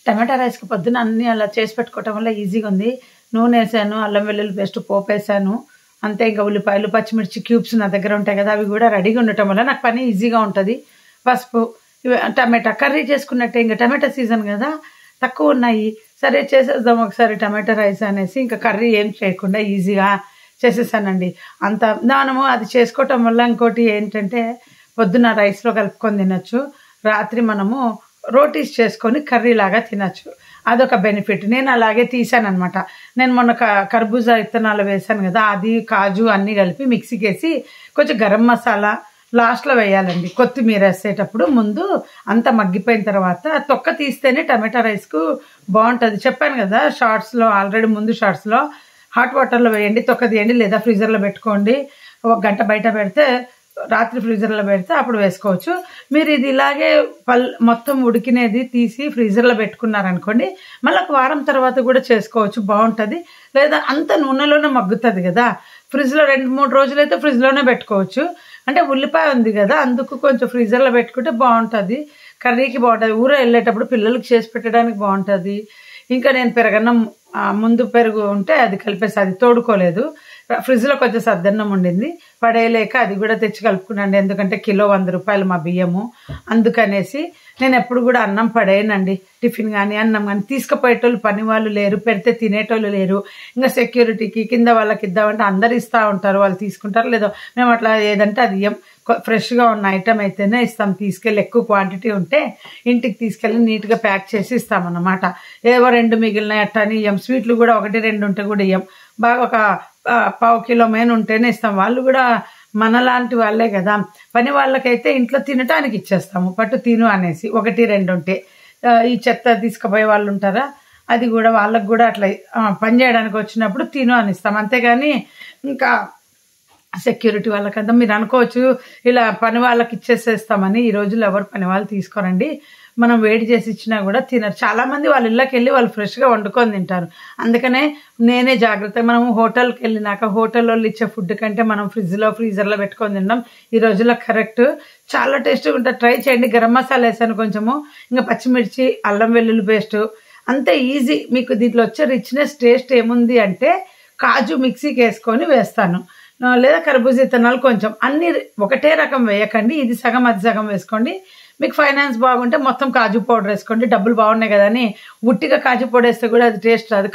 టమాటా రైస్‌కి పొద్దున అన్నీ అలా చేసి పెట్టుకోవటం వల్ల ఈజీగా ఉంది. నూనె ఏసాను, అల్లం వెల్లుల్లి పేస్ట్ పోపేసాను. అంతే ఇంకా ఉల్లిపాయలు, పచ్చిమిర్చి క్యూబ్స్ నా దగ్గర ఉంటాయి కదా! అవి కూడా రెడీగా ఉండటం వల్ల నాకు పని ఈజీగా ఉంటది. పసుపు, టమాటా కర్రీ చేసుకున్నట్టే ఇంక టమాటా సీజన్ కదా! తక్కువ ఉన్నాయి. సరే చేసేద్దాం ఒకసారి టమాటా రైస్ అనేసి ఇంకా కర్రీ ఏం చేయకుండా ఈజీగా చేసేసానండి. మనము అది చేసుకోవటం వల్ల ఇంకోటి ఏంటంటే పొద్దున రైస్‌లో కలుపుకొని తినొచ్చు. రాత్రి మనము రోటీస్ చేసుకొని కర్రీలాగా తినొచ్చు. అదొక బెనిఫిట్. నేను అలాగే తీసాననమాట. నేను మొన్న కర్బూజా విత్తనాలు వేసాను కదా! అది కాజు అన్నీ కలిపి మిక్సీకేసి కొంచెం గరం మసాలా లాస్ట్‌లో వేయాలండి. కొత్తిమీర వేసేటప్పుడు ముందు అంతా మగ్గిపోయిన తర్వాత తొక్క తీస్తేనే టమాటా రైస్‌కు బాగుంటుంది. చెప్పాను కదా షార్ట్స్‌లో, ఆల్రెడీ ముందు షార్ట్స్‌లో హాట్ వాటర్లో వేయండి, తొక్క తీయండి, లేదా ఫ్రీజర్లో పెట్టుకోండి. ఒక గంట బయట పెడితే రాత్రి ఫ్రీజర్లో పెడితే అప్పుడు వేసుకోవచ్చు. మీరు ఇది ఇలాగే మొత్తం ఉడికినేది తీసి ఫ్రీజర్లో పెట్టుకున్నారనుకోండి, మళ్ళీ ఒక వారం తర్వాత కూడా చేసుకోవచ్చు, బాగుంటుంది. లేదా అంత నూనెలోనే మగ్గుతుంది కదా, ఫ్రిడ్జ్లో 2-3 రోజులైతే ఫ్రిడ్జ్లోనే పెట్టుకోవచ్చు. అంటే ఉల్లిపాయ ఉంది కదా, అందుకు కొంచెం ఫ్రీజర్లో పెట్టుకుంటే బాగుంటుంది. కర్రీకి బాగుంటుంది, ఊర వెళ్ళేటప్పుడు పిల్లలకి చేసి పెట్టడానికి బాగుంటుంది. ఇంకా నేను పెరగన్నం ముందు పెరుగు ఉంటే అది కలిపేసి అది తోడుకోలేదు. ఫ్రిడ్జ్లో కొంచెం సద్దన్నం ఉండింది, పడేయలేక అది కూడా తెచ్చి కలుపుకున్నాండి. ఎందుకంటే కిలో 100 రూపాయలు మా బియ్యము. అందుకనేసి నేను ఎప్పుడు కూడా అన్నం పడేయనండి. టిఫిన్ కానీ అన్నం కానీ తీసుకుపోయేటోళ్ళు పని వాళ్ళు లేరు, పెడితే తినేటోళ్ళు లేరు. ఇంకా సెక్యూరిటీకి కింద వాళ్ళకి ఇద్దామంటే అందరు ఇస్తూ ఉంటారు, వాళ్ళు తీసుకుంటారు. లేదో మేము అట్లా ఏదంటే అది ఇయ్యం. ఫ్రెష్గా ఉన్న ఐటమ్ అయితేనే ఇస్తాం. తీసుకెళ్ళి ఎక్కువ క్వాంటిటీ ఉంటే ఇంటికి తీసుకెళ్ళి నీట్గా ప్యాక్ చేసి ఇస్తామన్నమాట. ఏవో 2 మిగిలినాయి అట్టా అని ఇయ్యం. స్వీట్లు కూడా 1-2 ఉంటే కూడా ఇయ్యం. బాగా ఒక 1/4 కిలో మెయిన్ ఉంటేనే ఇస్తాం. వాళ్ళు కూడా మనలాంటి వాళ్ళే కదా. పని వాళ్ళకైతే ఇంట్లో తినటానికి ఇచ్చేస్తాము, పట్టు తిను అనేసి. 1-2 ఉంటే ఈ చెత్త తీసుకుపోయే వాళ్ళు ఉంటారా, అది కూడా వాళ్ళకు కూడా అట్లా పని చేయడానికి వచ్చినప్పుడు తిను అని ఇస్తాం. అంతేగాని ఇంకా సెక్యూరిటీ వాళ్ళకంతా మీరు అనుకోవచ్చు ఇలా పని వాళ్ళకి ఇచ్చేసేస్తామని. ఈ రోజుల్లో ఎవరు పని వాళ్ళు తీసుకోరండి. మనం వేడి చేసి ఇచ్చినా కూడా తినరు. చాలా మంది వాళ్ళ ఇళ్ళకి వెళ్ళి వాళ్ళు ఫ్రెష్గా వండుకొని తింటారు. అందుకనే నేనే జాగ్రత్త. మనం హోటల్కి వెళ్ళినాక హోటల్ వాళ్ళు ఇచ్చే ఫుడ్ కంటే మనం ఫ్రీజర్లో పెట్టుకొని తినడం ఈ రోజుల్లో కరెక్ట్. చాలా టేస్ట్గా ఉంటుంది, ట్రై చేయండి. గరం మసాలా వేసాను కొంచెము, ఇంకా పచ్చిమిర్చి, అల్లం వెల్లుల్లి పేస్ట్, అంతే ఈజీ. మీకు దీంట్లో వచ్చే రిచ్నెస్ టేస్ట్ ఏముంది అంటే కాజు మిక్సీకి వేసుకొని వేస్తాను, లేదా కర్బూజా విత్తనాలు కొంచెం. అన్ని ఒకటే రకం వేయకండి, ఇది సగం అది సగం వేసుకోండి. మీకు ఫైనాన్స్ బాగుంటే మొత్తం కాజు పౌడర్ వేసుకోండి. డబ్బులు బాగున్నాయి కదా అని ఉట్టిగా కాజు పౌడర్ వేస్తే కూడా అది టేస్ట్ రాదు.